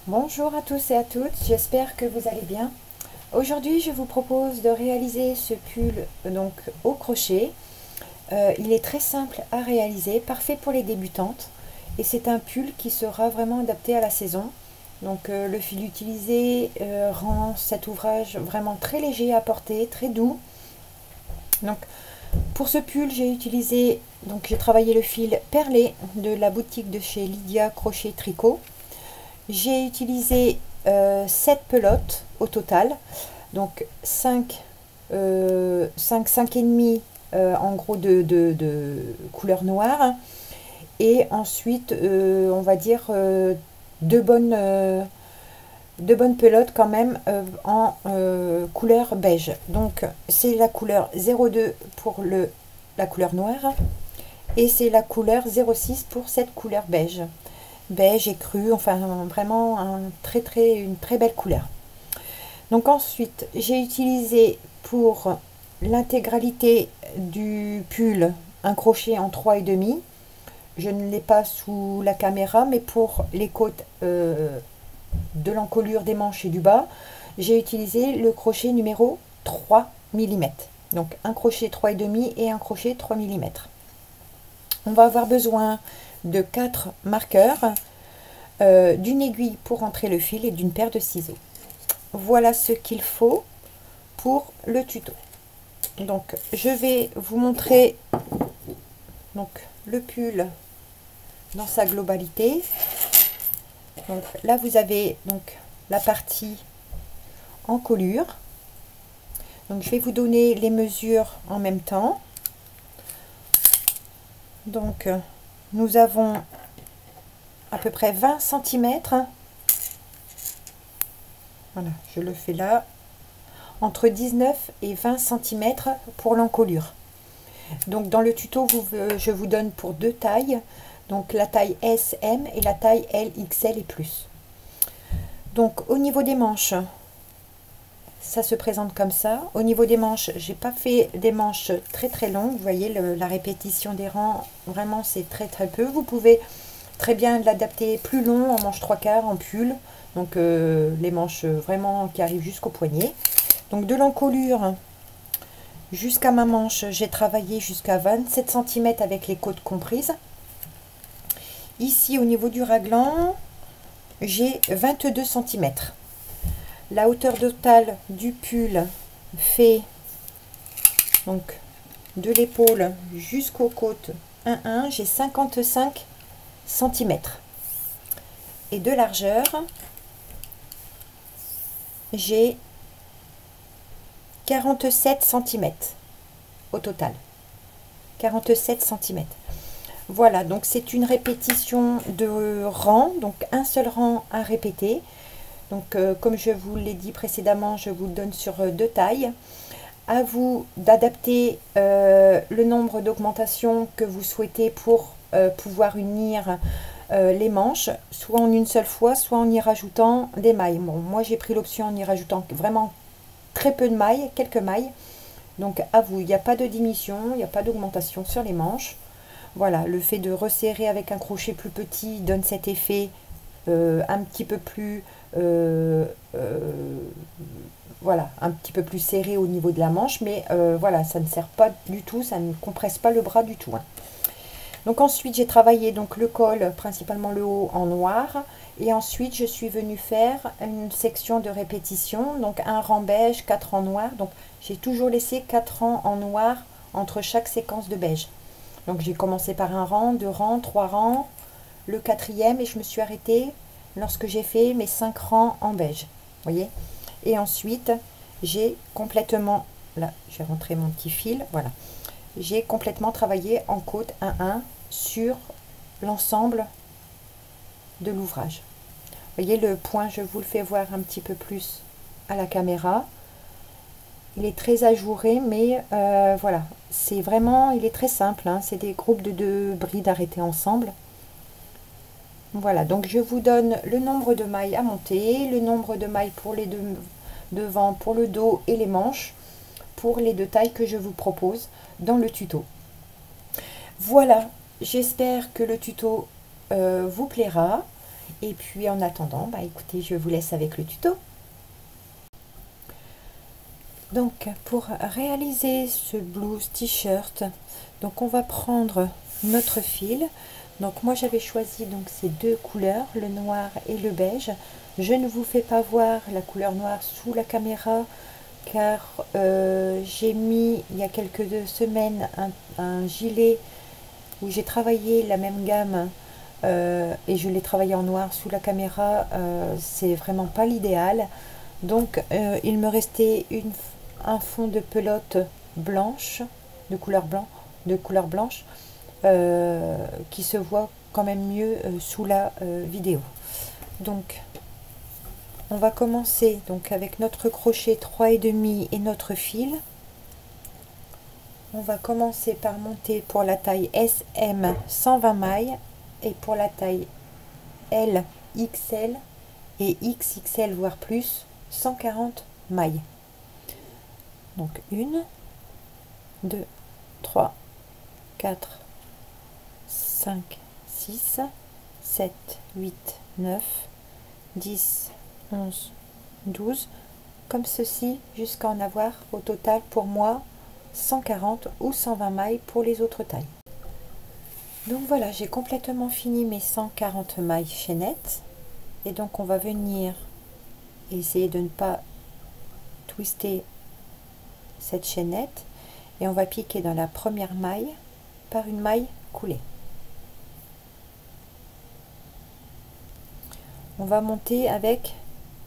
Bonjour à tous et à toutes, j'espère que vous allez bien. Aujourd'hui, je vous propose de réaliser ce pull donc au crochet. Il est très simple à réaliser, parfait pour les débutantes. Et c'est un pull qui sera vraiment adapté à la saison. Donc le fil utilisé rend cet ouvrage vraiment très léger à porter, très doux. Donc pour ce pull, j'ai travaillé le fil perlé de la boutique de chez Lydia Crochet Tricot. J'ai utilisé 7 pelotes au total, donc 5 et demi en gros de couleur noire, et ensuite on va dire deux bonnes pelotes quand même en couleur beige. Donc c'est la couleur 02 pour la couleur noire et c'est la couleur 06 pour cette couleur beige et cru, enfin vraiment une très belle couleur. Donc ensuite j'ai utilisé pour l'intégralité du pull un crochet en 3,5. Je ne l'ai pas sous la caméra, mais pour les côtes de l'encolure des manches et du bas, j'ai utilisé le crochet numéro 3 mm. Donc un crochet 3,5 et un crochet 3 mm. On va avoir besoin de 4 marqueurs, d'une aiguille pour entrer le fil et d'une paire de ciseaux. Voilà ce qu'il faut pour le tuto. Donc je vais vous montrer donc le pull dans sa globalité. Donc là vous avez donc la partie encolure. Donc je vais vous donner les mesures en même temps. Donc nous avons à peu près 20 cm. Voilà, je le fais là. Entre 19 et 20 cm pour l'encolure. Donc dans le tuto, je vous donne pour deux tailles. Donc la taille S, M et la taille L, XL et plus. Donc au niveau des manches, ça se présente comme ça. Au niveau des manches, j'ai pas fait des manches très longues. Vous voyez la répétition des rangs, vraiment c'est très peu. Vous pouvez très bien l'adapter plus long en manche 3/4, en pull. Donc les manches vraiment qui arrivent jusqu'au poignet. Donc de l'encolure jusqu'à ma manche, j'ai travaillé jusqu'à 27 cm avec les côtes comprises. Ici au niveau du raglan, j'ai 22 cm. La hauteur totale du pull fait donc de l'épaule jusqu'aux côtes 1,1, j'ai 55 cm. Et de largeur, j'ai 47 cm au total. 47 cm. Voilà, donc c'est une répétition de rang, donc un seul rang à répéter. Donc comme je vous l'ai dit précédemment, je vous le donne sur deux tailles. À vous d'adapter le nombre d'augmentations que vous souhaitez pour pouvoir unir les manches, soit en une seule fois, soit en y rajoutant des mailles. Bon, moi j'ai pris l'option en y rajoutant vraiment très peu de mailles, quelques mailles. Donc à vous, il n'y a pas de diminution, il n'y a pas d'augmentation sur les manches. Voilà, le fait de resserrer avec un crochet plus petit donne cet effet un petit peu plus voilà, un petit peu plus serré au niveau de la manche, mais voilà, ça ne sert pas du tout, ça ne compresse pas le bras du tout, hein. Donc ensuite j'ai travaillé donc le col, principalement le haut en noir, et ensuite je suis venue faire une section de répétition, donc un rang beige, 4 rangs noirs. Donc j'ai toujours laissé 4 rangs en noir entre chaque séquence de beige. Donc j'ai commencé par un rang, 2 rangs, 3 rangs, le quatrième, et je me suis arrêtée lorsque j'ai fait mes 5 rangs en beige. Voyez. Et ensuite j'ai complètement, là j'ai rentré mon petit fil, voilà, j'ai complètement travaillé en côte 1-1 sur l'ensemble de l'ouvrage. Voyez le point, je vous le fais voir un petit peu plus à la caméra. Il est très ajouré, mais voilà, c'est vraiment, il est très simple, hein, c'est des groupes de 2 brides arrêtées ensemble. Voilà, donc je vous donne le nombre de mailles à monter, le nombre de mailles pour les deux devant, pour le dos et les manches, pour les deux tailles que je vous propose dans le tuto. Voilà, j'espère que le tuto vous plaira. Et puis en attendant, écoutez, je vous laisse avec le tuto. Donc pour réaliser ce blouse t-shirt, donc on va prendre notre fil. Donc moi j'avais choisi donc ces deux couleurs, le noir et le beige. Je ne vous fais pas voir la couleur noire sous la caméra car j'ai mis il y a quelques semaines un gilet où j'ai travaillé la même gamme et je l'ai travaillé en noir sous la caméra. C'est vraiment pas l'idéal. Donc il me restait un fond de pelote blanche, de couleur blanche, qui se voit quand même mieux sous la vidéo. Donc on va commencer donc avec notre crochet 3,5 et notre fil. On va commencer par monter pour la taille SM 120 mailles et pour la taille L, XL et XXL voire plus 140 mailles. Donc 1, 2, 3, 4, 5, 6, 7, 8, 9, 10, 11, 12, comme ceci jusqu'à en avoir au total pour moi 140 ou 120 mailles pour les autres tailles. Donc voilà, j'ai complètement fini mes 140 mailles chaînettes et donc on va venir essayer de ne pas twister cette chaînette et on va piquer dans la première maille par une maille coulée. On va monter avec,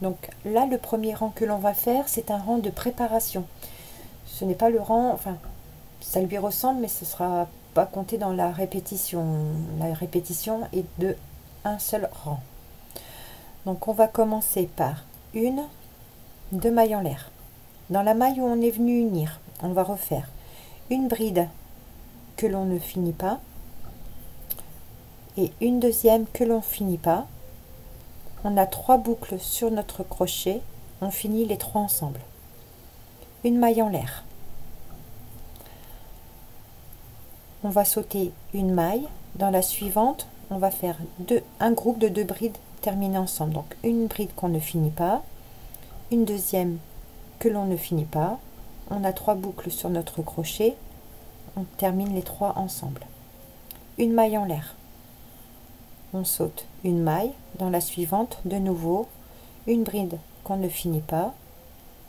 donc là le premier rang que l'on va faire, c'est un rang de préparation. Ce n'est pas le rang, enfin ça lui ressemble mais ce sera pas compté dans la répétition. La répétition est de un seul rang. Donc on va commencer par deux mailles en l'air. Dans la maille où on est venu unir, on va refaire une bride que l'on ne finit pas et une deuxième que l'on finit pas. On a 3 boucles sur notre crochet, on finit les 3 ensemble. Une maille en l'air. On va sauter une maille. Dans la suivante, on va faire un groupe de 2 brides terminées ensemble. Donc une bride qu'on ne finit pas, une deuxième que l'on ne finit pas. On a 3 boucles sur notre crochet, on termine les 3 ensemble. Une maille en l'air. On saute une maille. Dans la suivante, de nouveau, une bride qu'on ne finit pas,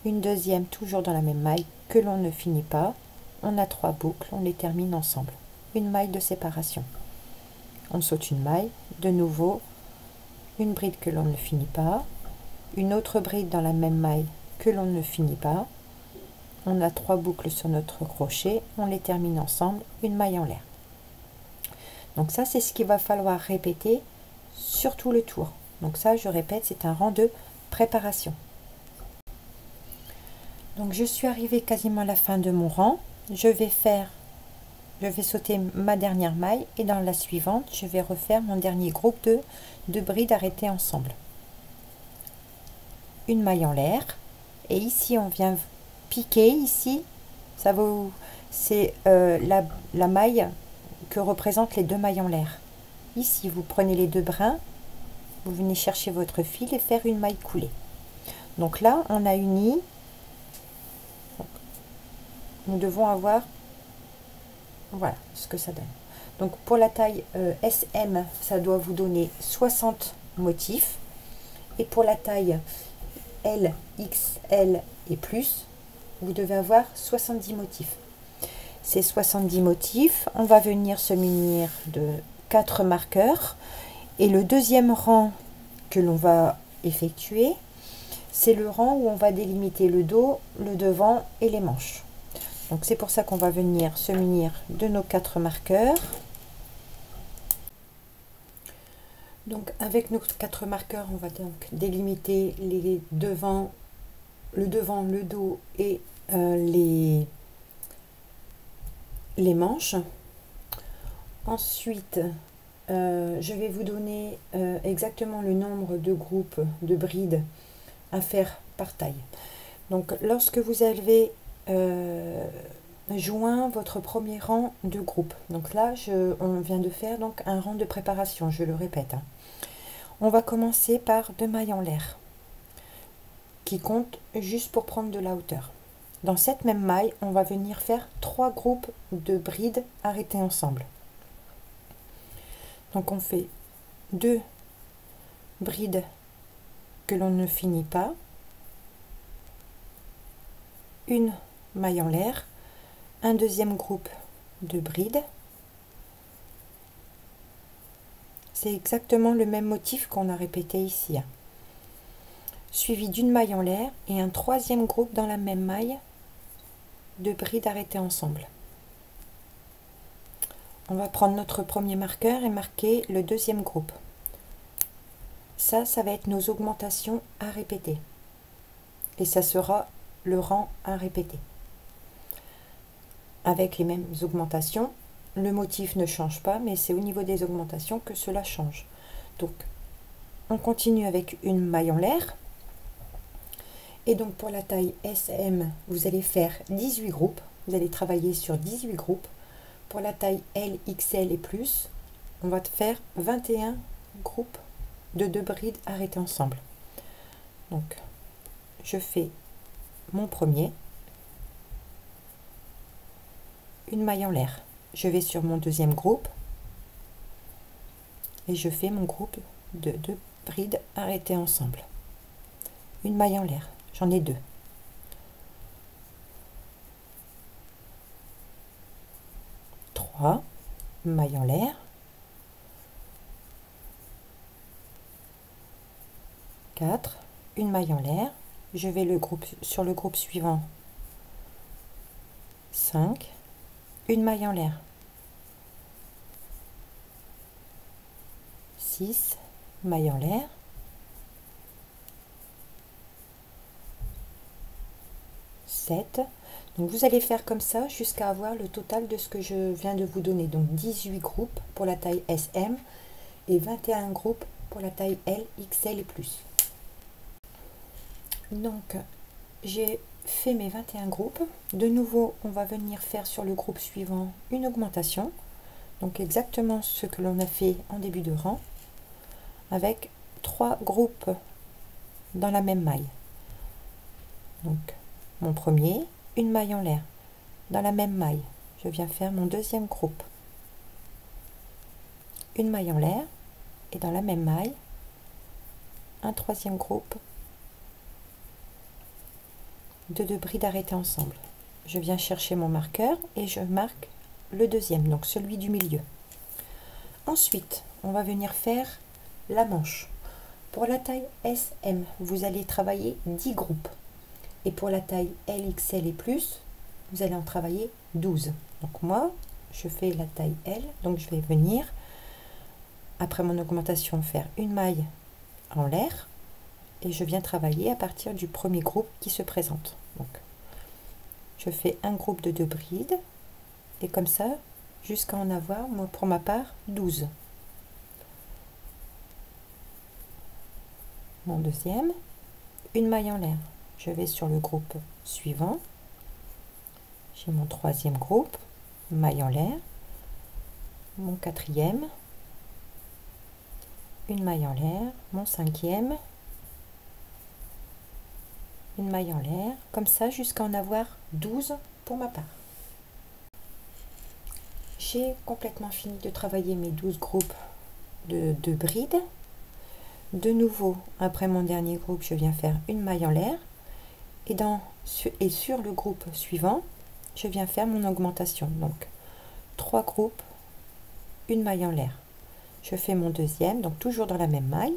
une deuxième toujours dans la même maille que l'on ne finit pas. On a 3 boucles, on les termine ensemble. Une maille de séparation. On saute une maille, de nouveau, une bride que l'on ne finit pas, une autre bride dans la même maille que l'on ne finit pas. On a 3 boucles sur notre crochet, on les termine ensemble, une maille en l'air. Donc ça, c'est ce qu'il va falloir répéter sur tout le tour. Donc ça, je répète, c'est un rang de préparation. Donc je suis arrivée quasiment à la fin de mon rang. Je vais sauter ma dernière maille et dans la suivante, je vais refaire mon dernier groupe de brides arrêtées ensemble. Une maille en l'air et ici on vient piquer, ici ça vous c'est la maille que représentent les 2 mailles en l'air. Ici vous prenez les 2 brins, vous venez chercher votre fil et faire une maille coulée. Donc là on a uni, nous devons avoir, voilà ce que ça donne. Donc pour la taille SM, ça doit vous donner 60 motifs et pour la taille L, XL et plus, vous devez avoir 70 motifs. Ces 70 motifs, on va venir se munir de 4 marqueurs et le deuxième rang que l'on va effectuer, c'est le rang où on va délimiter le dos, le devant et les manches. Donc c'est pour ça qu'on va venir se munir de nos 4 marqueurs. Donc avec nos 4 marqueurs, on va donc délimiter les devants, le dos et les manches. Ensuite, je vais vous donner exactement le nombre de groupes de brides à faire par taille. Donc lorsque vous avez joint votre premier rang de groupe, donc là on vient de faire donc un rang de préparation, je le répète, hein. On va commencer par 2 mailles en l'air qui comptent juste pour prendre de la hauteur. Dans cette même maille, on va venir faire 3 groupes de brides arrêtés ensemble. Donc on fait 2 brides que l'on ne finit pas, une maille en l'air, un deuxième groupe de brides. C'est exactement le même motif qu'on a répété ici, suivi d'une maille en l'air et un troisième groupe dans la même maille de brides arrêtées ensemble. On va prendre notre premier marqueur et marquer le deuxième groupe. Ça va être nos augmentations à répéter. Et ça sera le rang à répéter. Avec les mêmes augmentations, le motif ne change pas, mais c'est au niveau des augmentations que cela change. Donc, on continue avec une maille en l'air. Et donc, pour la taille SM, vous allez faire 18 groupes. Vous allez travailler sur 18 groupes. Pour la taille L, XL et plus, on va faire 21 groupes de 2 brides arrêtés ensemble. Donc, je fais mon premier, une maille en l'air. Je vais sur mon deuxième groupe et je fais mon groupe de 2 brides arrêtées ensemble. Une maille en l'air, j'en ai 2. Maille en l'air, 4, une maille en l'air, je vais sur le groupe suivant, 5, une maille en l'air, 6, maille en l'air, 7. Donc vous allez faire comme ça jusqu'à avoir le total de ce que je viens de vous donner. Donc 18 groupes pour la taille SM et 21 groupes pour la taille L, XL et plus. Donc j'ai fait mes 21 groupes. De nouveau, on va venir faire sur le groupe suivant une augmentation. Donc exactement ce que l'on a fait en début de rang avec 3 groupes dans la même maille. Donc mon premier, une maille en l'air, dans la même maille, je viens faire mon deuxième groupe, une maille en l'air et dans la même maille, un troisième groupe de 2 brides arrêtées ensemble. Je viens chercher mon marqueur et je marque le deuxième, donc celui du milieu. Ensuite, on va venir faire la manche. Pour la taille SM, vous allez travailler 10 groupes. Et pour la taille LXL et plus, vous allez en travailler 12. Donc moi, je fais la taille L, donc je vais venir, après mon augmentation, faire une maille en l'air, et je viens travailler à partir du premier groupe qui se présente. Donc, je fais un groupe de 2 brides, et comme ça, jusqu'à en avoir, moi, pour ma part, 12. Mon deuxième, une maille en l'air. Je vais sur le groupe suivant, j'ai mon troisième groupe, maille en l'air, mon quatrième, une maille en l'air, mon cinquième, une maille en l'air, comme ça jusqu'à en avoir 12 pour ma part. J'ai complètement fini de travailler mes 12 groupes de brides. De nouveau, après mon dernier groupe, je viens faire une maille en l'air. Et sur le groupe suivant, je viens faire mon augmentation. Donc, 3 groupes, une maille en l'air. Je fais mon deuxième, donc toujours dans la même maille.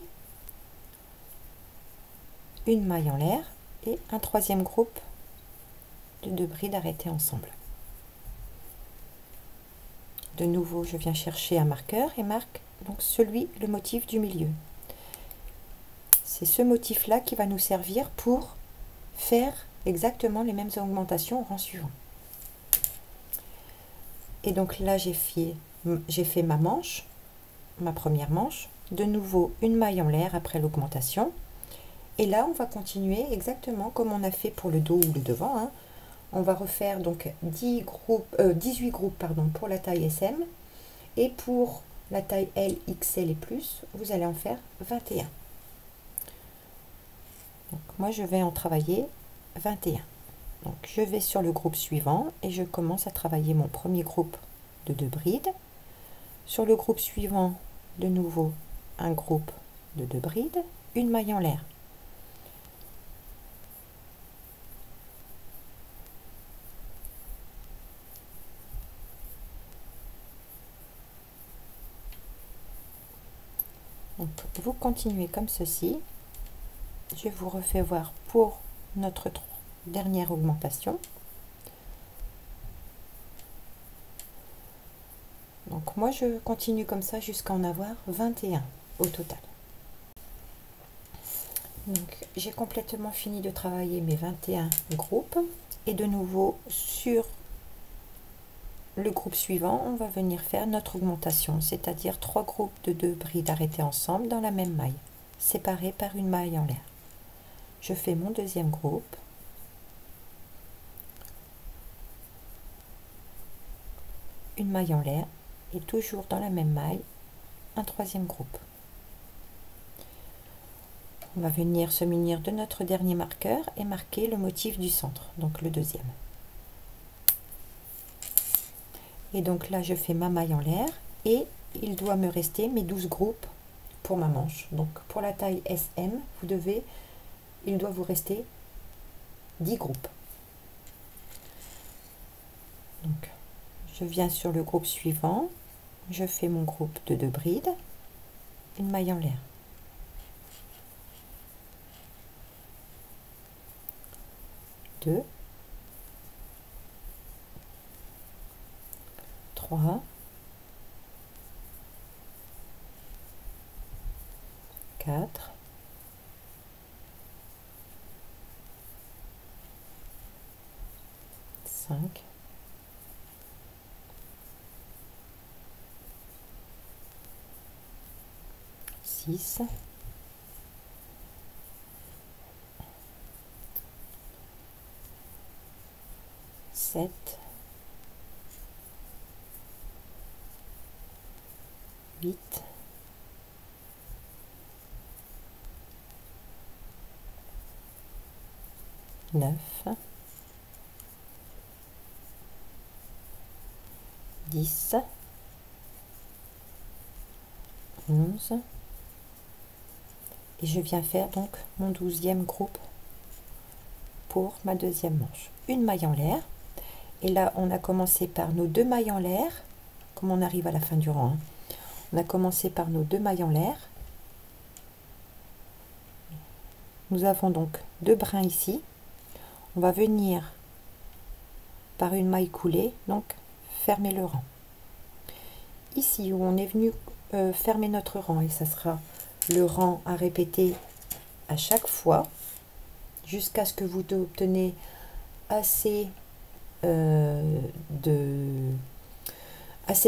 Une maille en l'air et un troisième groupe de 2 brides arrêtées ensemble. De nouveau, je viens chercher un marqueur et marque donc le motif du milieu. C'est ce motif-là qui va nous servir pour faire exactement les mêmes augmentations au rang suivant. Et donc là, j'ai fait ma manche, ma première manche. De nouveau, une maille en l'air après l'augmentation. Et là, on va continuer exactement comme on a fait pour le dos ou le devant, hein. On va refaire donc 18 groupes pour la taille SM. Et pour la taille L, XL et plus, vous allez en faire 21. Donc moi je vais en travailler 21. Donc je vais sur le groupe suivant et je commence à travailler mon premier groupe de 2 brides. Sur le groupe suivant, de nouveau un groupe de 2 brides, une maille en l'air. Donc vous continuez comme ceci. Je vous refais voir pour notre dernière augmentation. Donc moi je continue comme ça jusqu'à en avoir 21 au total. Donc j'ai complètement fini de travailler mes 21 groupes et de nouveau sur le groupe suivant on va venir faire notre augmentation, c'est-à-dire 3 groupes de 2 brides arrêtés ensemble dans la même maille, séparés par une maille en l'air. Je fais mon deuxième groupe, une maille en l'air et toujours dans la même maille un troisième groupe. On va venir se munir de notre dernier marqueur et marquer le motif du centre, donc le deuxième. Et donc là je fais ma maille en l'air et il doit me rester mes 12 groupes pour ma manche. Donc pour la taille SM, il doit vous rester 10 groupes. Donc je viens sur le groupe suivant, je fais mon groupe de 2 brides, une maille en l'air. 2, 3, 4, 5, 6, 7, 8, 9, 10, 11 et je viens faire donc mon 12e groupe pour ma deuxième manche. Une maille en l'air et là on a commencé par nos 2 mailles en l'air, comme on arrive à la fin du rang, hein. On a commencé par nos 2 mailles en l'air. Nous avons donc 2 brins ici. On va venir par une maille coulée, donc fermer le rang. Ici où on est venu fermer notre rang, et ça sera le rang à répéter à chaque fois jusqu'à ce que vous obtenez assez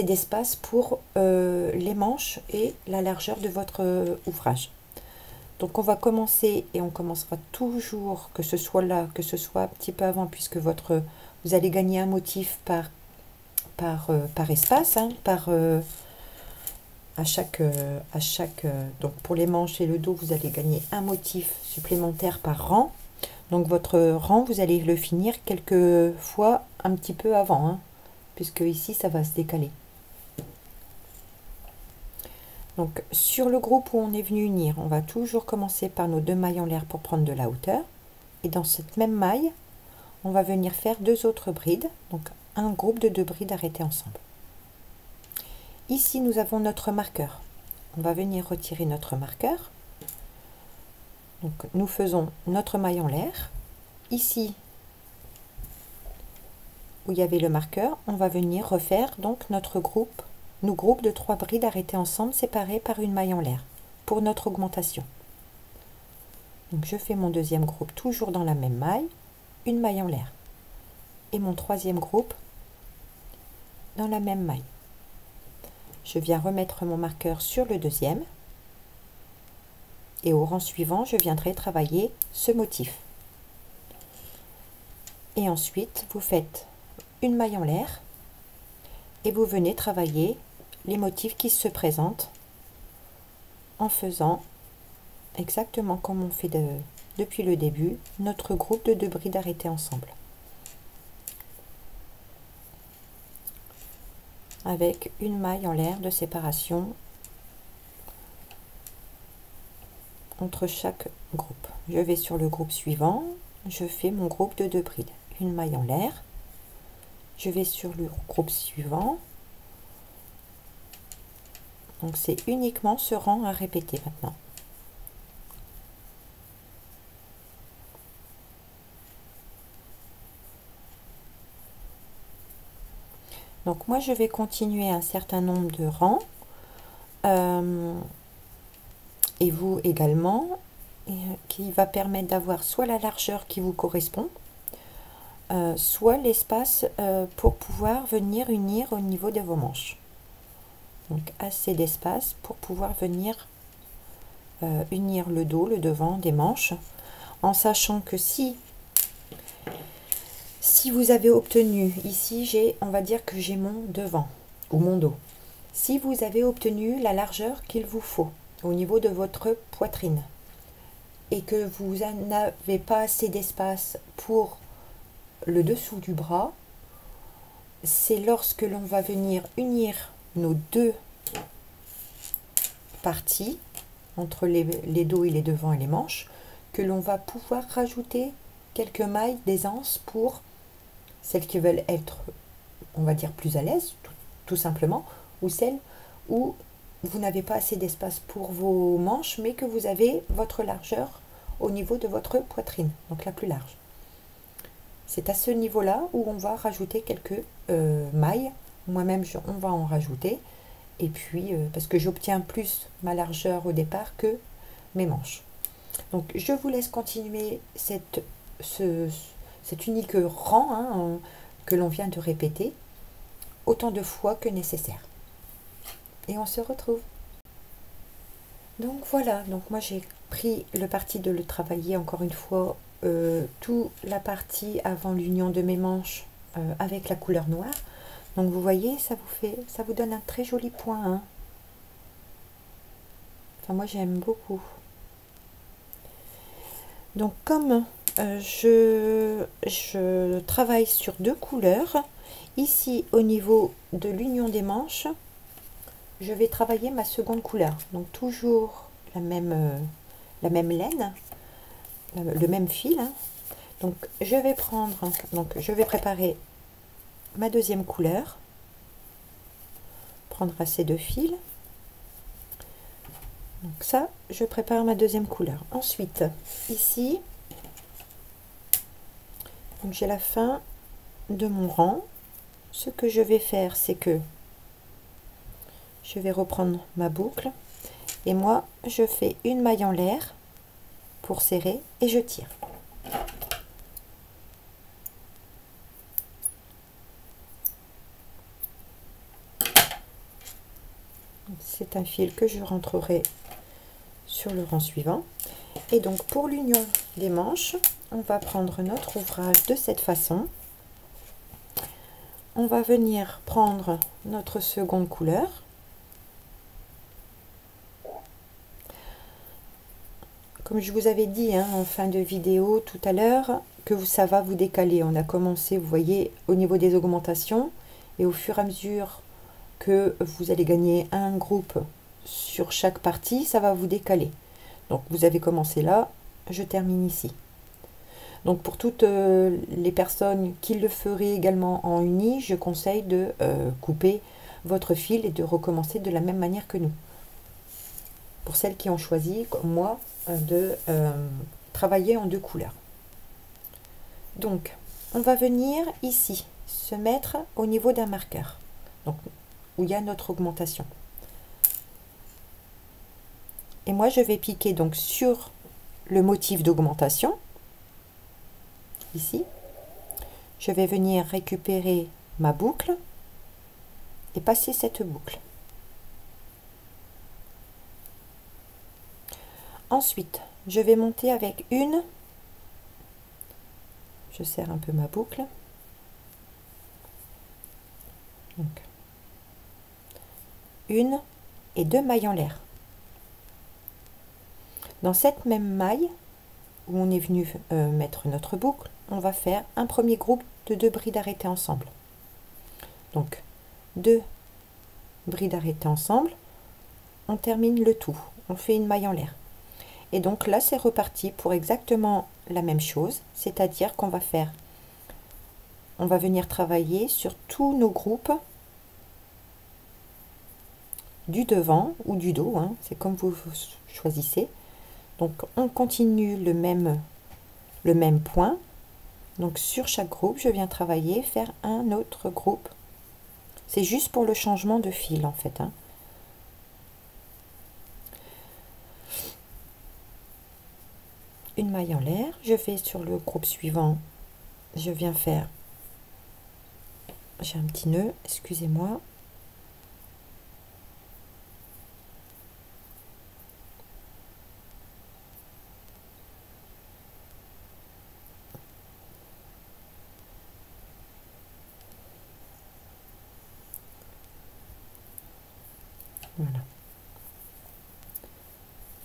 d'espace pour les manches et la largeur de votre ouvrage. Donc on va commencer et on commencera toujours, que ce soit là, que ce soit un petit peu avant, puisque vous allez gagner un motif par espace, hein, donc pour les manches et le dos, vous allez gagner un motif supplémentaire par rang. Donc votre rang, vous allez le finir quelques fois un petit peu avant, hein, puisque ici ça va se décaler. Donc sur le groupe où on est venu unir, on va toujours commencer par nos 2 mailles en l'air pour prendre de la hauteur. Et dans cette même maille, on va venir faire 2 autres brides, donc un groupe de 2 brides arrêtés ensemble. Ici, nous avons notre marqueur. On va venir retirer notre marqueur. Donc nous faisons notre maille en l'air. Ici, où il y avait le marqueur, on va venir refaire donc notre groupe, nos groupes de 3 brides arrêtés ensemble, séparés par une maille en l'air, pour notre augmentation. Donc je fais mon deuxième groupe toujours dans la même maille, une maille en l'air. Et mon troisième groupe dans la même maille. Je viens remettre mon marqueur sur le deuxième. Et au rang suivant, je viendrai travailler ce motif. Et ensuite, vous faites une maille en l'air et vous venez travailler les motifs qui se présentent en faisant exactement comme on fait depuis le début, notre groupe de 2 brides arrêtées ensemble. Avec une maille en l'air de séparation entre chaque groupe. Je vais sur le groupe suivant, je fais mon groupe de 2 brides. Une maille en l'air, je vais sur le groupe suivant. Donc c'est uniquement ce rang à répéter maintenant. Donc moi je vais continuer un certain nombre de rangs et vous également, qui va permettre d'avoir soit la largeur qui vous correspond, soit l'espace pour pouvoir venir unir au niveau de vos manches. Donc assez d'espace pour pouvoir venir unir le dos, le devant des manches, en sachant que si vous avez obtenu, ici on va dire que j'ai mon devant ou mon dos, si vous avez obtenu la largeur qu'il vous faut au niveau de votre poitrine et que vous n'avez pas assez d'espace pour le dessous du bras, c'est lorsque l'on va venir unir nos 2 parties entre les dos et les devants et les manches, que l'on va pouvoir rajouter quelques mailles d'aisance pour celles qui veulent être, on va dire, plus à l'aise, tout simplement, ou celles où vous n'avez pas assez d'espace pour vos manches, mais que vous avez votre largeur au niveau de votre poitrine, donc la plus large. C'est à ce niveau-là où on va rajouter quelques mailles. Moi-même, on va en rajouter. Et puis, parce que j'obtiens plus ma largeur au départ que mes manches. Donc, je vous laisse continuer cet unique rang que l'on vient de répéter autant de fois que nécessaire. Et on se retrouve. Donc voilà, donc moi j'ai pris le parti de le travailler encore une fois toute la partie avant l'union de mes manches avec la couleur noire. Donc vous voyez, ça vous donne un très joli point, hein. Enfin moi j'aime beaucoup. Donc comme je travaille sur 2 couleurs, ici au niveau de l'union des manches, je vais travailler ma seconde couleur. Donc toujours la même laine, le même fil, hein. Donc je vais préparer ma deuxième couleur, prendre assez de fils. Donc ça, je prépare ma deuxième couleur. Ensuite, ici, donc j'ai la fin de mon rang. Ce que je vais faire, c'est que je vais reprendre ma boucle et moi, je fais une maille en l'air pour serrer et je tire. C'est un fil que je rentrerai sur le rang suivant. Et donc pour l'union des manches, on va prendre notre ouvrage de cette façon. On va venir prendre notre seconde couleur. Comme je vous avais dit en fin de vidéo tout à l'heure, que ça va vous décaler. On a commencé, vous voyez, au niveau des augmentations, et au fur et à mesure que vous allez gagner un groupe sur chaque partie, ça va vous décaler. Donc vous avez commencé là, je termine ici. Donc pour toutes les personnes qui le feraient également en uni, je conseille de couper votre fil et de recommencer de la même manière que nous. Pour celles qui ont choisi, comme moi, de travailler en 2 couleurs. Donc on va venir ici, se mettre au niveau d'un marqueur, donc où il y a notre augmentation. Et moi je vais piquer donc sur le motif d'augmentation. Ici, je vais venir récupérer ma boucle et passer cette boucle. Ensuite, je vais monter avec je serre un peu ma boucle. Donc, une et deux mailles en l'air. Dans cette même maille où on est venu mettre notre boucle, on va faire un premier groupe de 2 brides arrêtées ensemble. Donc 2 brides arrêtées ensemble, on termine le tout, on fait une maille en l'air. Et donc là c'est reparti pour exactement la même chose, c'est-à-dire qu'on va faire, on va venir travailler sur tous nos groupes du devant ou du dos, hein, c'est comme vous choisissez. Donc on continue le même point. Donc sur chaque groupe, je viens travailler, faire un autre groupe. C'est juste pour le changement de fil en fait, hein. Une maille en l'air, je vais sur le groupe suivant, je viens faire, j'ai un petit nœud, excusez-moi. Voilà.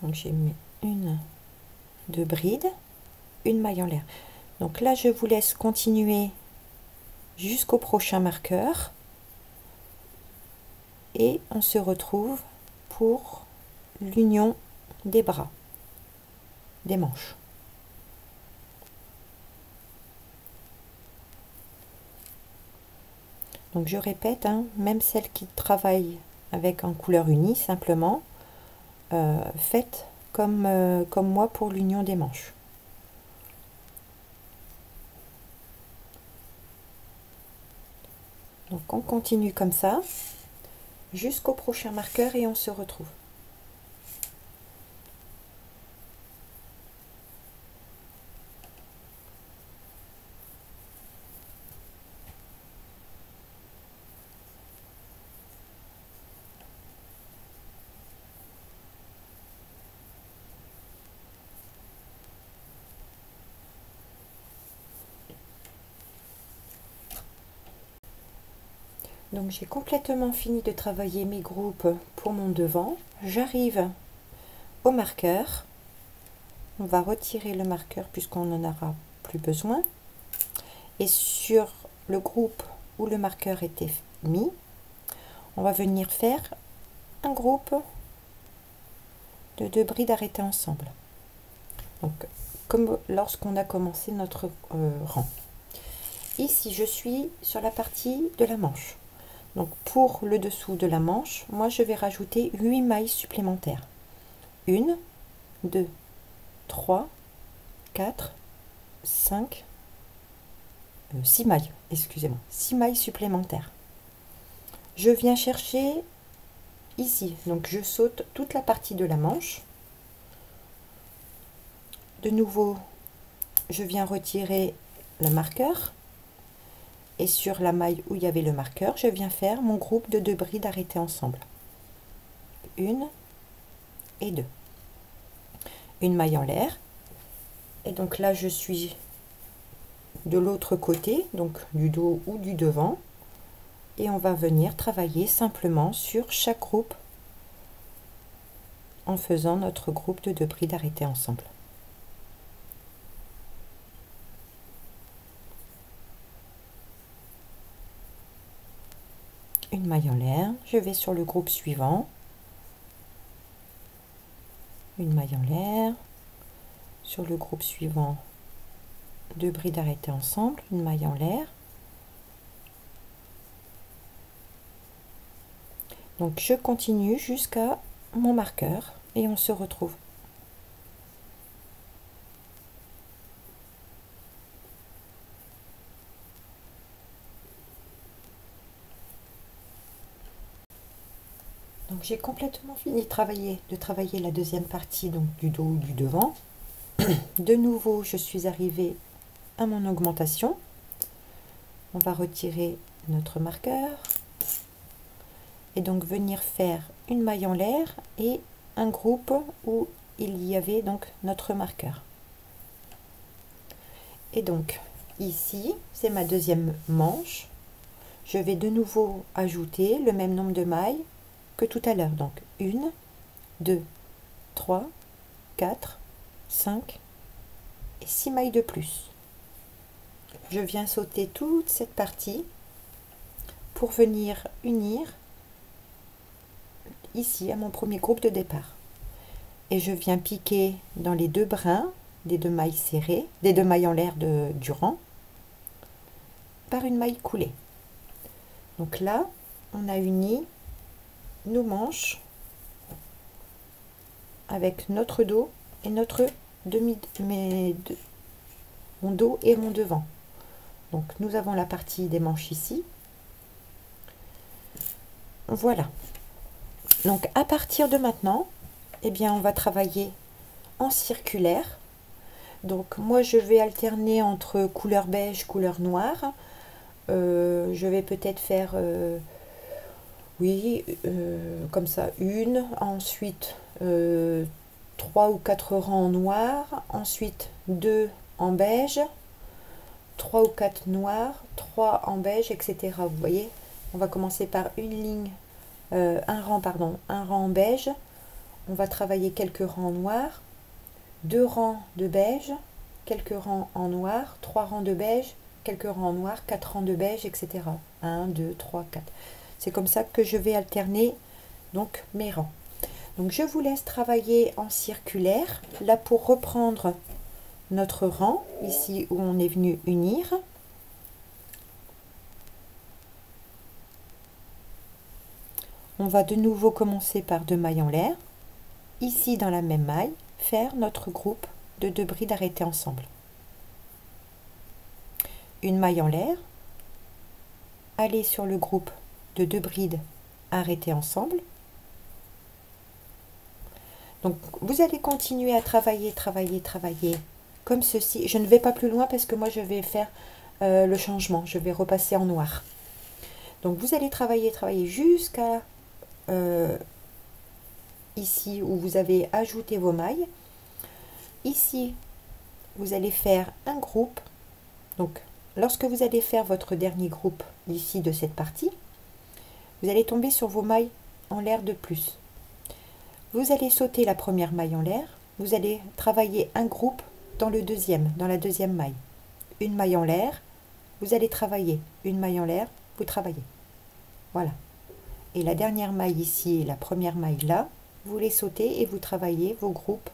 Donc j'ai mis une, deux brides, une maille en l'air. Donc là je vous laisse continuer jusqu'au prochain marqueur et on se retrouve pour l'union des bras, des manches. Donc je répète, hein, même celles qui travaillent avec en couleur unie, simplement faites comme moi pour l'union des manches. Donc on continue comme ça jusqu'au prochain marqueur et on se retrouve. Donc j'ai complètement fini de travailler mes groupes pour mon devant. J'arrive au marqueur. On va retirer le marqueur puisqu'on n'en aura plus besoin. Et sur le groupe où le marqueur était mis, on va venir faire un groupe de 2 brides arrêtées ensemble. Donc comme lorsqu'on a commencé notre rang. Ici je suis sur la partie de la manche. Donc pour le dessous de la manche, moi je vais rajouter 8 mailles supplémentaires. 1, 2, 3, 4, 5, 6 mailles, excusez-moi, 6 mailles supplémentaires. Je viens chercher ici, donc je saute toute la partie de la manche. De nouveau, je viens retirer le marqueur. Et sur la maille où il y avait le marqueur, je viens faire mon groupe de 2 brides arrêtées ensemble. 1 et 2. Une maille en l'air. Et donc là, je suis de l'autre côté, donc du dos ou du devant. Et on va venir travailler simplement sur chaque groupe en faisant notre groupe de 2 brides arrêtées ensemble. Une maille en l'air, je vais sur le groupe suivant, une maille en l'air, sur le groupe suivant, 2 brides arrêtées ensemble, une maille en l'air. Donc je continue jusqu'à mon marqueur et on se retrouve. Donc j'ai complètement fini de travailler la deuxième partie donc du dos ou du devant. De nouveau, je suis arrivée à mon augmentation. On va retirer notre marqueur et donc venir faire une maille en l'air et un groupe où il y avait donc notre marqueur. Et donc ici, c'est ma deuxième manche. Je vais de nouveau ajouter le même nombre de mailles que tout à l'heure. Donc 1, 2, 3, 4, 5 et 6 mailles de plus. Je viens sauter toute cette partie pour venir unir ici à mon premier groupe de départ. Et je viens piquer dans les deux brins des deux mailles serrées, des deux mailles en l'air du rang, par une maille coulée. Donc là, on a uni nos manches avec notre dos et notre mon dos et mon devant. Donc nous avons la partie des manches ici. Voilà. Donc à partir de maintenant, eh bien on va travailler en circulaire. Donc moi je vais alterner entre couleur beige, couleur noire. Je vais peut-être faire comme ça une, ensuite 3 ou 4 rangs en noir, ensuite 2 en beige, 3 ou 4 noirs, 3 en beige, etc. Vous voyez, on va commencer par une ligne, un rang en beige. On va travailler quelques rangs noirs, 2 rangs de beige, quelques rangs en noir, 3 rangs de beige, quelques rangs en noir, 4 rangs de beige, etc. 1, 2, 3, 4. C'est comme ça que je vais alterner donc mes rangs. Donc je vous laisse travailler en circulaire. Là, pour reprendre notre rang, ici où on est venu unir. On va de nouveau commencer par 2 mailles en l'air. Ici, dans la même maille, faire notre groupe de 2 brides arrêtées ensemble. Une maille en l'air, aller sur le groupe de 2 brides arrêtées ensemble. Donc vous allez continuer à travailler comme ceci. Je ne vais pas plus loin parce que moi je vais faire le changement, je vais repasser en noir. Donc vous allez travailler jusqu'à ici où vous avez ajouté vos mailles. Ici vous allez faire un groupe. Donc lorsque vous allez faire votre dernier groupe ici de cette partie, vous allez tomber sur vos mailles en l'air de plus. Vous allez sauter la première maille en l'air, vous allez travailler un groupe dans la deuxième maille. Une maille en l'air, vous allez travailler une maille en l'air, vous travaillez. Voilà. Et la dernière maille ici, la première maille là, vous les sautez et vous travaillez vos groupes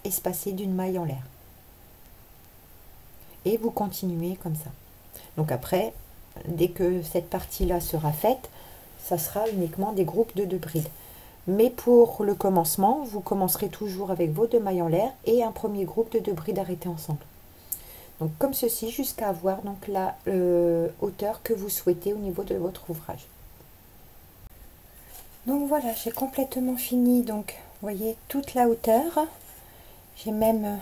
espacés d'une maille en l'air. Et vous continuez comme ça. Donc après, dès que cette partie-là sera faite, ça sera uniquement des groupes de 2 brides. Mais pour le commencement, vous commencerez toujours avec vos 2 mailles en l'air et un premier groupe de 2 brides arrêtées ensemble. Donc comme ceci, jusqu'à avoir donc la hauteur que vous souhaitez au niveau de votre ouvrage. Donc voilà, j'ai complètement fini, donc vous voyez toute la hauteur. J'ai même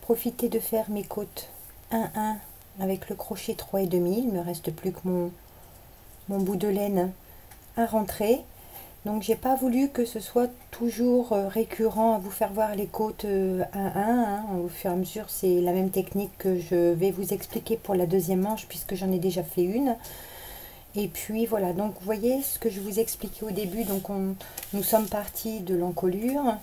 profité de faire mes côtes 1-1 avec le crochet 3,5. Il me reste plus que mon bout de laine à rentrer. Donc j'ai pas voulu que ce soit toujours récurrent à vous faire voir les côtes 1-1. Au fur et à mesure, c'est la même technique que je vais vous expliquer pour la deuxième manche puisque j'en ai déjà fait une. Et puis voilà, donc vous voyez ce que je vous expliquais au début. Donc nous sommes partis de l'encolure.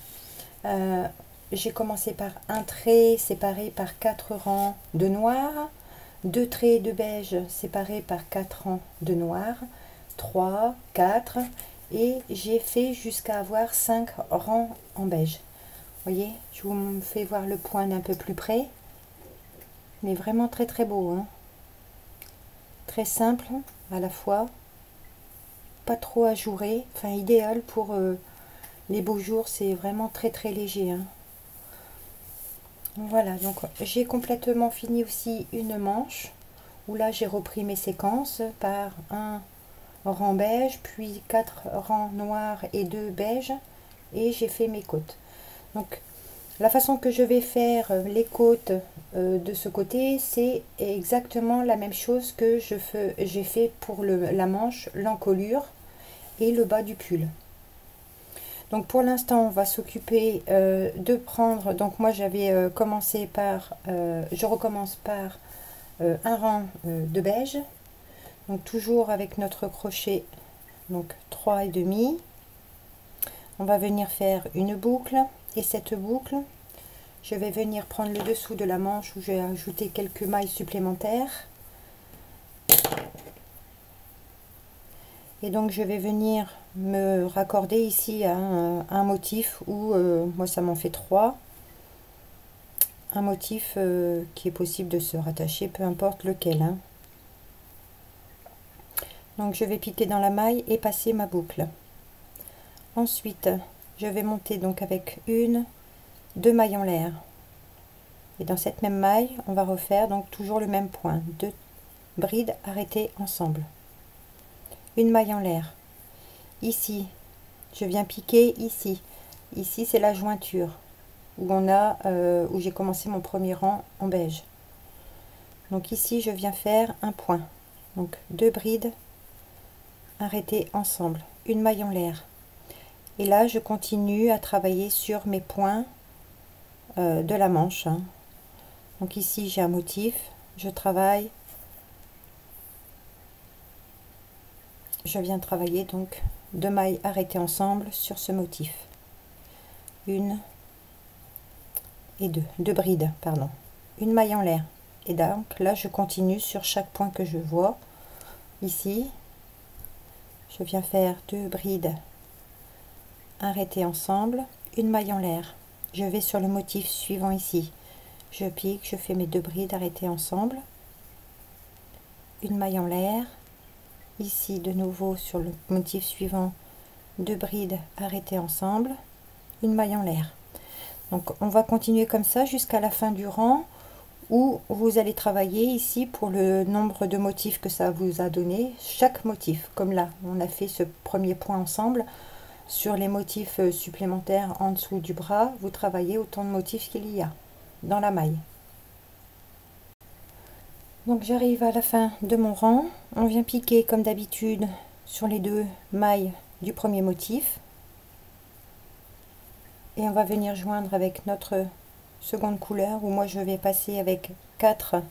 J'ai commencé par un trait séparé par 4 rangs de noir, 2 traits de beige séparés par 4 rangs de noir, 3, 4 et j'ai fait jusqu'à avoir 5 rangs en beige. Vous voyez, je vous fais voir le point d'un peu plus près. Il est vraiment très beau, hein. Très simple à la fois, pas trop ajouré, enfin idéal pour les beaux jours, c'est vraiment très léger, hein. Voilà, donc j'ai complètement fini aussi une manche où là j'ai repris mes séquences par un rang beige, puis 4 rangs noirs et 2 beiges, et j'ai fait mes côtes. Donc la façon que je vais faire les côtes de ce côté, c'est exactement la même chose que j'ai fait pour la manche, l'encolure et le bas du pull. Donc pour l'instant, on va s'occuper de prendre, donc moi j'avais commencé par, je recommence par un rang de beige, donc toujours avec notre crochet, donc 3,5, On va venir faire une boucle, et cette boucle, je vais venir prendre le dessous de la manche où j'ai ajouté quelques mailles supplémentaires. Et donc je vais venir me raccorder ici à un motif où moi ça m'en fait 3. Un motif qui est possible de se rattacher, peu importe lequel, hein. Donc je vais piquer dans la maille et passer ma boucle. Ensuite, je vais monter donc avec 2 mailles en l'air. Et dans cette même maille, on va refaire donc toujours le même point. 2 brides arrêtées ensemble. Une maille en l'air. Ici, je viens piquer ici. Ici, c'est la jointure où où j'ai commencé mon premier rang en beige. Donc ici, je viens faire un point. Donc 2 brides arrêtées ensemble. Une maille en l'air. Et là, je continue à travailler sur mes points de la manche, hein. Donc ici, j'ai un motif. Je travaille. Je viens travailler donc 2 mailles arrêtées ensemble sur ce motif. 1 et 2 brides, pardon. Une maille en l'air. Et donc là, je continue sur chaque point que je vois. Ici, je viens faire 2 brides arrêtées ensemble, une maille en l'air. Je vais sur le motif suivant ici. Je pique, je fais mes 2 brides arrêtées ensemble, une maille en l'air. Ici, de nouveau sur le motif suivant, 2 brides arrêtées ensemble, une maille en l'air. Donc on va continuer comme ça jusqu'à la fin du rang, où vous allez travailler ici pour le nombre de motifs que ça vous a donné. Chaque motif, comme là, on a fait ce premier point ensemble. Sur les motifs supplémentaires en dessous du bras, vous travaillez autant de motifs qu'il y a dans la maille. Donc j'arrive à la fin de mon rang. On vient piquer comme d'habitude sur les 2 mailles du premier motif. Et on va venir joindre avec notre seconde couleur, où moi je vais passer avec 4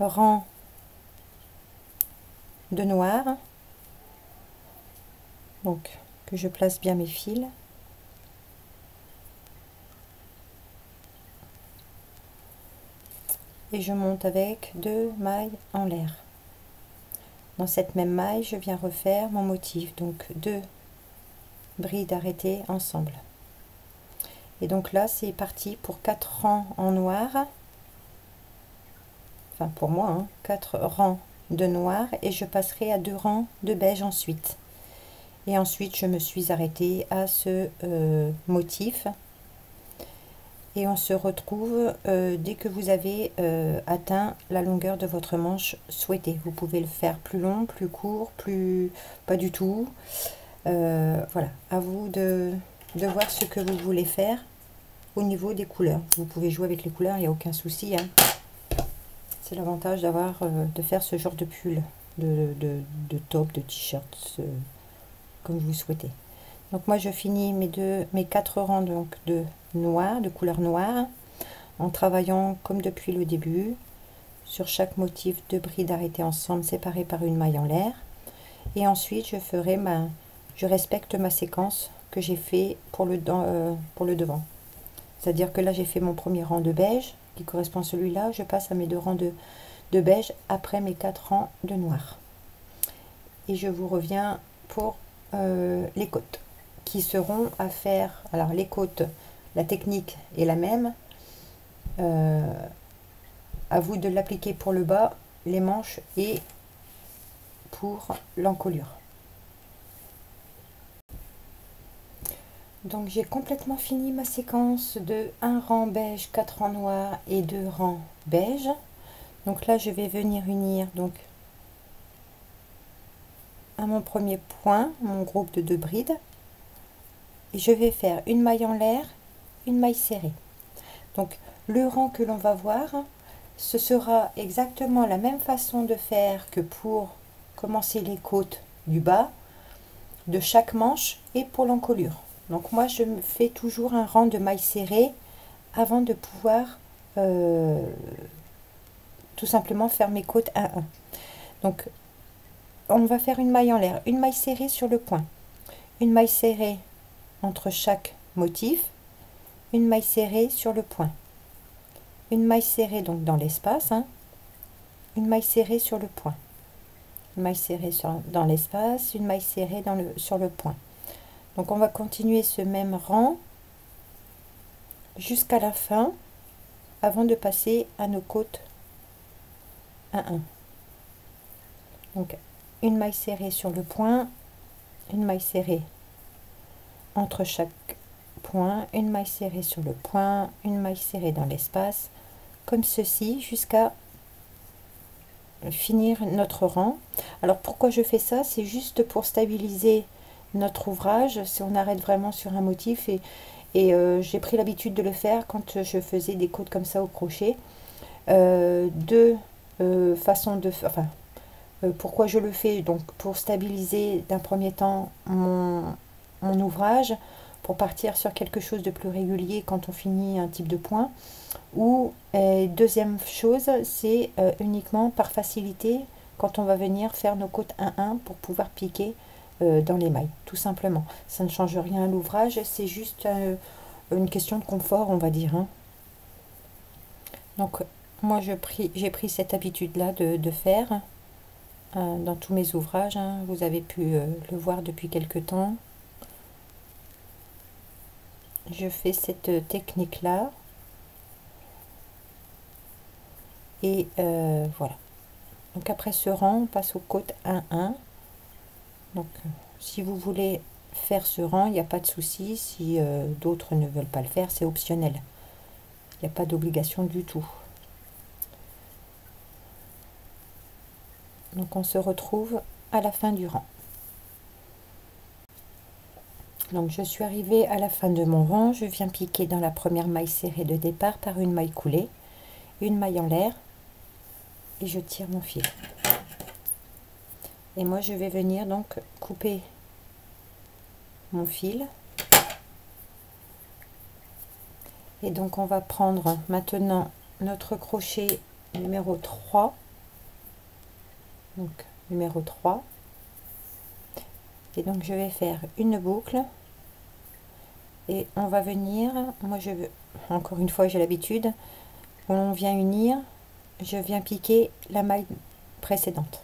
rangs de noir. Donc que je place bien mes fils. Et je monte avec 2 mailles en l'air. Dans cette même maille, je viens refaire mon motif, donc 2 brides arrêtées ensemble. Et donc là, c'est parti pour 4 rangs en noir. Enfin, pour moi, hein, 4 rangs de noir, et je passerai à 2 rangs de beige ensuite. Et ensuite, je me suis arrêtée à ce motif. Et on se retrouve dès que vous avez atteint la longueur de votre manche souhaitée. Vous pouvez le faire plus long, plus court, plus pas du tout. Voilà, à vous de voir ce que vous voulez faire au niveau des couleurs. Vous pouvez jouer avec les couleurs, il n'y a aucun souci, hein. C'est l'avantage de faire ce genre de pull, de top, de t-shirt, comme vous souhaitez. Donc moi je finis mes 4 rangs donc de noir, de couleur noire, en travaillant comme depuis le début sur chaque motif, 2 brides arrêtées ensemble séparées par une maille en l'air. Et ensuite je respecte ma séquence que j'ai fait pour le devant. C'est-à-dire que là j'ai fait mon premier rang de beige qui correspond à celui-là, je passe à mes 2 rangs de beige après mes 4 rangs de noir. Et je vous reviens pour les côtes qui seront à faire. Alors les côtes, la technique est la même, à vous de l'appliquer pour le bas, les manches et pour l'encolure. Donc j'ai complètement fini ma séquence de 1 rang beige, 4 rangs noirs et 2 rangs beige. Donc là je vais venir unir donc à mon premier point mon groupe de 2 brides, et je vais faire une maille en l'air, une maille serrée. Donc le rang que l'on va voir, ce sera exactement la même façon de faire que pour commencer les côtes du bas de chaque manche et pour l'encolure. Donc moi je me fais toujours un rang de mailles serrées avant de pouvoir tout simplement faire mes côtes 1 1. Donc on va faire une maille en l'air, une maille serrée sur le point, une maille serrée entre chaque motif, une maille serrée sur le point, une maille serrée donc dans l'espace, hein, une maille serrée sur le point, une maille serrée dans l'espace, une maille serrée sur le point. Donc on va continuer ce même rang jusqu'à la fin avant de passer à nos côtes 1. Donc une maille serrée sur le point, une maille serrée entre chaque point, une maille serrée sur le point, une maille serrée dans l'espace, comme ceci jusqu'à finir notre rang. Alors pourquoi je fais ça? C'est juste pour stabiliser notre ouvrage si on arrête vraiment sur un motif, et j'ai pris l'habitude de le faire quand je faisais des côtes comme ça au crochet. Deux façons de faire, enfin pourquoi je le fais? Donc pour stabiliser d'un premier temps mon ouvrage, pour partir sur quelque chose de plus régulier quand on finit un type de point, ou deuxième chose, c'est uniquement par facilité quand on va venir faire nos côtes 1-1 pour pouvoir piquer dans les mailles, tout simplement. Ça ne change rien à l'ouvrage, c'est juste une question de confort, on va dire, hein. Donc moi j'ai pris cette habitude là de faire dans tous mes ouvrages, hein. Vous avez pu le voir depuis quelque temps. Je fais cette technique là, et voilà. Donc après ce rang, on passe aux côtes 1-1. Donc si vous voulez faire ce rang, il n'y a pas de souci. Si d'autres ne veulent pas le faire, c'est optionnel. Il n'y a pas d'obligation du tout. Donc on se retrouve à la fin du rang. Donc je suis arrivée à la fin de mon rang. Je viens piquer dans la première maille serrée de départ par une maille coulée, une maille en l'air, et je tire mon fil. Et moi je vais venir donc couper mon fil. Et donc on va prendre maintenant notre crochet numéro 3. Donc numéro 3. Et donc je vais faire une boucle. Et on va venir, moi je veux, encore une fois j'ai l'habitude, on vient unir, je viens piquer la maille précédente.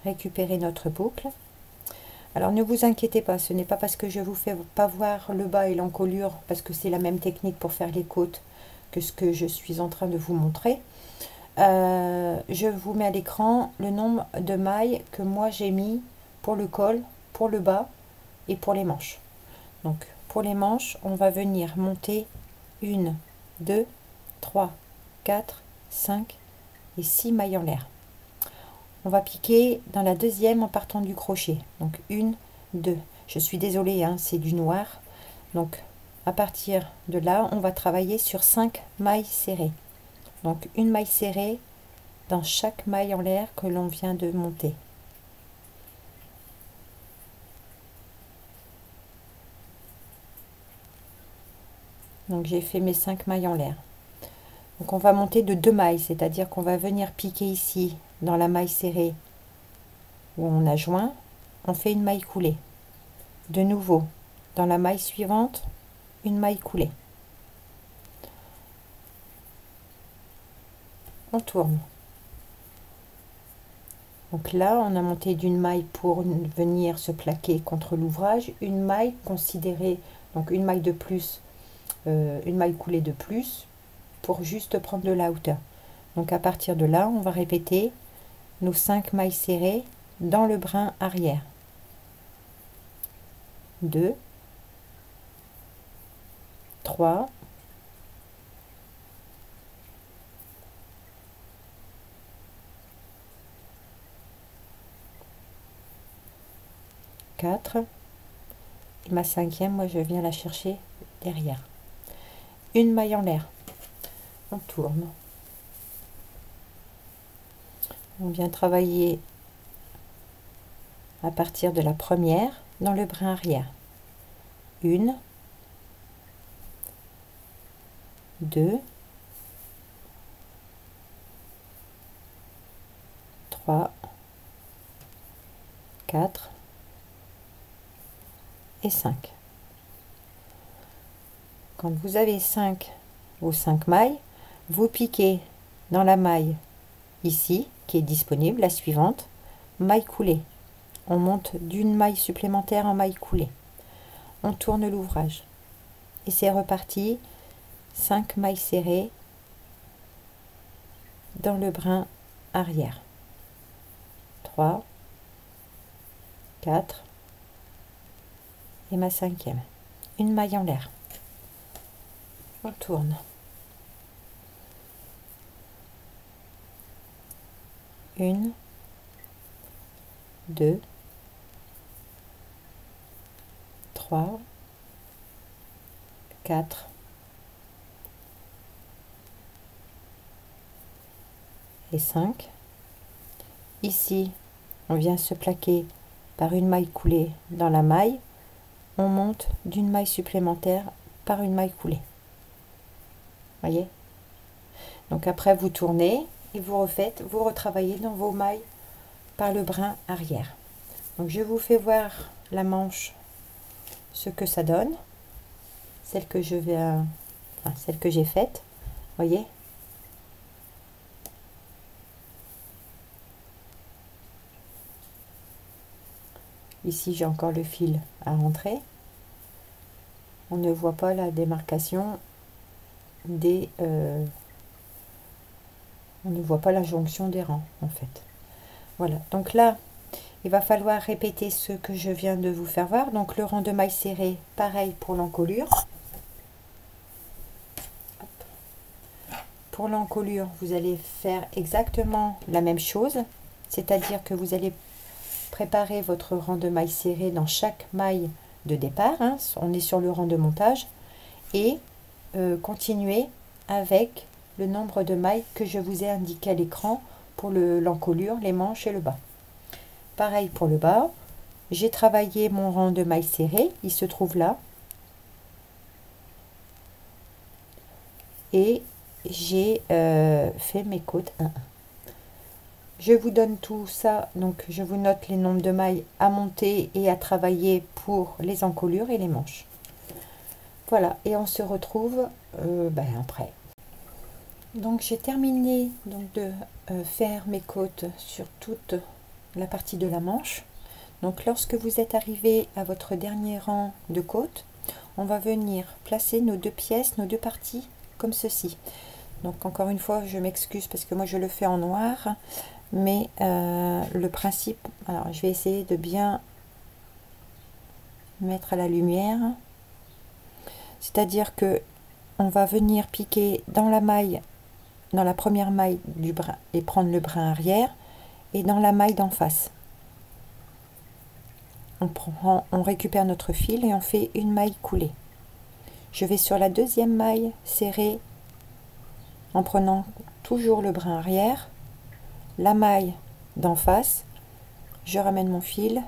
Récupérer notre boucle. Alors ne vous inquiétez pas, ce n'est pas parce que je vous fais pas voir le bas et l'encolure, parce que c'est la même technique pour faire les côtes que ce que je suis en train de vous montrer. Je vous mets à l'écran le nombre de mailles que moi j'ai mis pour le col, pour le bas et pour les manches. Donc pour les manches, on va venir monter 1, 2, 3, 4, 5 et 6 mailles en l'air. On va piquer dans la deuxième en partant du crochet. Donc 1, 2. Je suis désolée, hein, c'est du noir. Donc à partir de là, on va travailler sur 5 mailles serrées. Donc une maille serrée dans chaque maille en l'air que l'on vient de monter. Donc j'ai fait mes 5 mailles en l'air. Donc on va monter de 2 mailles, c'est-à-dire qu'on va venir piquer ici dans la maille serrée où on a joint, on fait une maille coulée. De nouveau, dans la maille suivante, une maille coulée. On tourne. Donc là, on a monté d'une maille pour venir se plaquer contre l'ouvrage, une maille considérée, donc une maille de plus, une maille coulée de plus, pour juste prendre de la hauteur. Donc à partir de là, on va répéter nos 5 mailles serrées dans le brin arrière. 2, 3, 4, et ma 5e, moi je viens la chercher derrière. Une maille en l'air. On tourne. On vient travailler à partir de la première dans le brin arrière. 1, 2, 3, 4 et 5. quand vous avez 5 ou 5 mailles, vous piquez dans la maille ici, qui est disponible, la suivante, maille coulée. On monte d'une maille supplémentaire en maille coulée. On tourne l'ouvrage. Et c'est reparti, 5 mailles serrées dans le brin arrière. 3, 4 et ma 5e. Une maille en l'air. On tourne. Une, 2, 3, 4, et 5. Ici, on vient se plaquer par une maille coulée dans la maille. On monte d'une maille supplémentaire par une maille coulée. Voyez? Donc après, vous tournez et vous refaites, vous retravaillez dans vos mailles par le brin arrière. Donc je vous fais voir la manche, ce que ça donne, celle que je vais, celle que j'ai faite. Voyez? Ici, j'ai encore le fil à rentrer. On ne voit pas la démarcation des... on ne voit pas la jonction des rangs, en fait. Voilà. Donc là, il va falloir répéter ce que je viens de vous faire voir. Donc le rang de mailles serrées, pareil pour l'encolure. Pour l'encolure, vous allez faire exactement la même chose. C'est-à-dire que vous allez préparer votre rang de mailles serrées dans chaque maille de départ, hein. On est sur le rang de montage, et continuer avec le nombre de mailles que je vous ai indiqué à l'écran pour l'encolure, les manches et le bas. Pareil pour le bas, j'ai travaillé mon rang de mailles serrées, il se trouve là, et j'ai fait mes côtes 1-1. Je vous donne tout ça, donc je vous note les nombres de mailles à monter et à travailler pour les encolures et les manches. Voilà, et on se retrouve après. Donc j'ai terminé donc de faire mes côtes sur toute la partie de la manche. Donc lorsque vous êtes arrivé à votre dernier rang de côtes, on va venir placer nos deux pièces, nos deux parties comme ceci. Donc encore une fois, je m'excuse parce que moi je le fais en noir. Mais le principe, alors je vais essayer de bien mettre à la lumière, c'est-à-dire que on va venir piquer dans la maille, dans la première maille du brin et prendre le brin arrière, et dans la maille d'en face on récupère notre fil et on fait une maille coulée. Je vais sur la deuxième maille serrer en prenant toujours le brin arrière, la maille d'en face, je ramène mon fil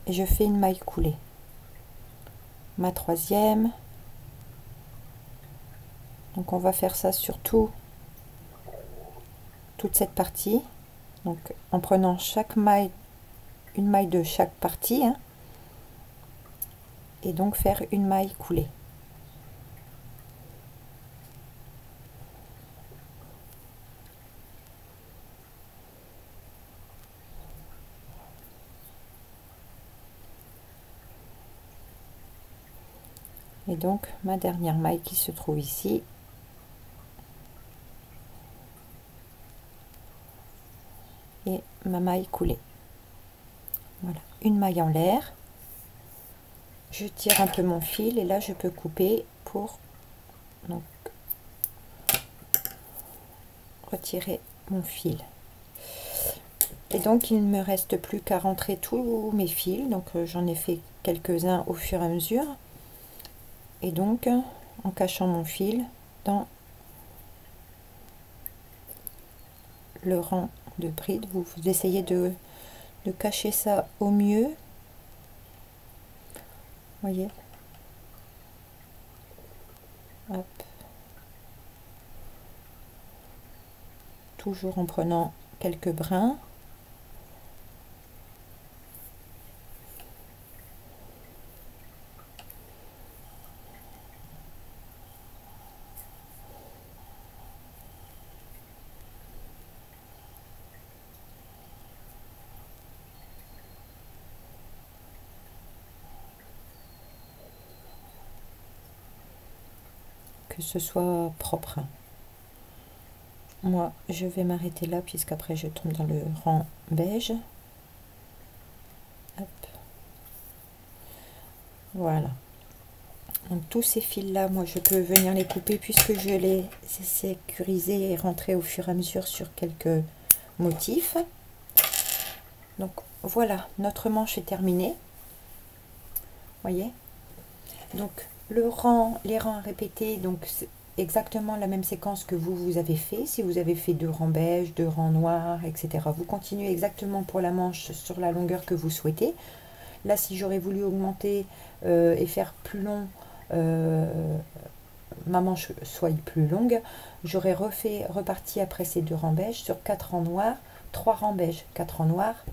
et je fais une maille coulée. Ma troisième, donc on va faire ça sur toute cette partie, donc en prenant chaque maille, une maille de chaque partie, hein, et donc faire une maille coulée. Et donc ma dernière maille qui se trouve ici, et ma maille coulée. Voilà, une maille en l'air, je tire un peu mon fil et là je peux couper pour donc retirer mon fil. Et donc il ne me reste plus qu'à rentrer tous mes fils, donc j'en ai fait quelques-uns au fur et à mesure, et donc en cachant mon fil dans le rang de bride, vous essayez de cacher ça au mieux, voyez, hop, toujours en prenant quelques brins. que ce soit propre. Moi, je vais m'arrêter là puisqu'après je tombe dans le rang beige. Hop. Voilà. Donc tous ces fils là, moi je peux venir les couper puisque je les ai sécurisés et rentrés au fur et à mesure sur quelques motifs. Donc voilà, notre manche est terminée. Voyez. Donc les rangs à répéter, donc c'est exactement la même séquence que vous avez fait. Si vous avez fait 2 rangs beige, 2 rangs noirs, etc. Vous continuez exactement pour la manche sur la longueur que vous souhaitez. Là, si j'aurais voulu augmenter et faire plus long, ma manche soit plus longue, j'aurais reparti après ces 2 rangs beige sur 4 rangs noirs, 3 rangs beige, 4 rangs noirs,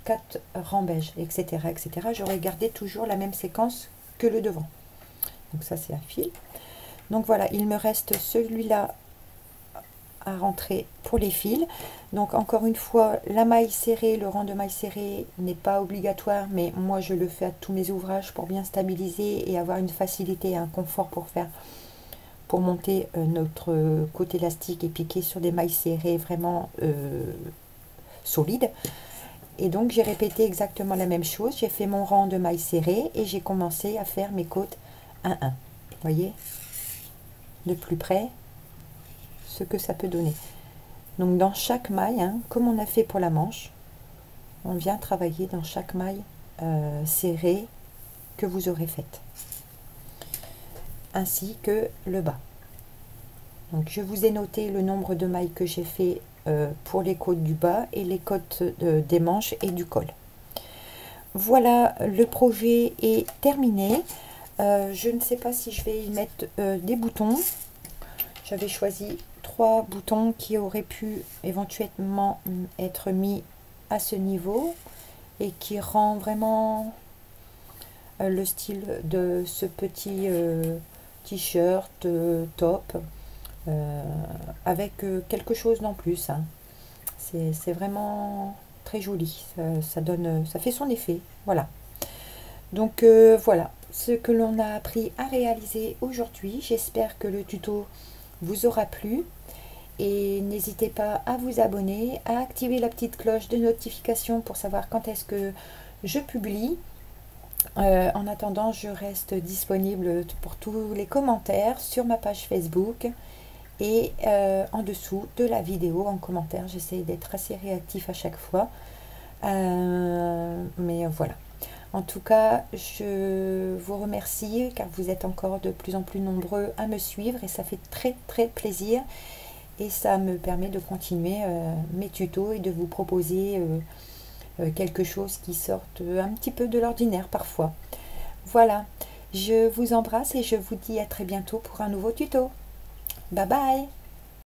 4 rangs beige, etc. etc. J'aurais gardé toujours la même séquence que le devant. Donc ça, c'est un fil. Donc voilà, il me reste celui-là à rentrer pour les fils. Donc encore une fois, la maille serrée, le rang de maille serrée n'est pas obligatoire, mais moi je le fais à tous mes ouvrages pour bien stabiliser et avoir une facilité et un confort pour monter notre côté élastique et piquer sur des mailles serrées vraiment solides. Et donc j'ai répété exactement la même chose, j'ai fait mon rang de mailles serrées et j'ai commencé à faire mes côtes 1-1. Voyez de plus près ce que ça peut donner. Donc dans chaque maille, hein, comme on a fait pour la manche, on vient travailler dans chaque maille serrée que vous aurez faite, ainsi que le bas. Donc je vous ai noté le nombre de mailles que j'ai fait pour les côtes du bas et les côtes des manches et du col. Voilà, le projet est terminé. Je ne sais pas si je vais y mettre des boutons. J'avais choisi 3 boutons qui auraient pu éventuellement être mis à ce niveau et qui rend vraiment le style de ce petit t-shirt top avec quelque chose d'en plus. Hein. C'est vraiment très joli. Ça fait son effet. Voilà. Donc voilà ce que l'on a appris à réaliser aujourd'hui. J'espère que le tuto vous aura plu et n'hésitez pas à vous abonner, à activer la petite cloche de notification pour savoir quand est-ce que je publie. En attendant, je reste disponible pour tous les commentaires sur ma page Facebook et en dessous de la vidéo en commentaire. J'essaie d'être assez réactif à chaque fois, mais voilà. En tout cas, je vous remercie car vous êtes encore de plus en plus nombreux à me suivre et ça fait très plaisir et ça me permet de continuer mes tutos et de vous proposer quelque chose qui sorte un petit peu de l'ordinaire parfois. Voilà, je vous embrasse et je vous dis à très bientôt pour un nouveau tuto. Bye bye!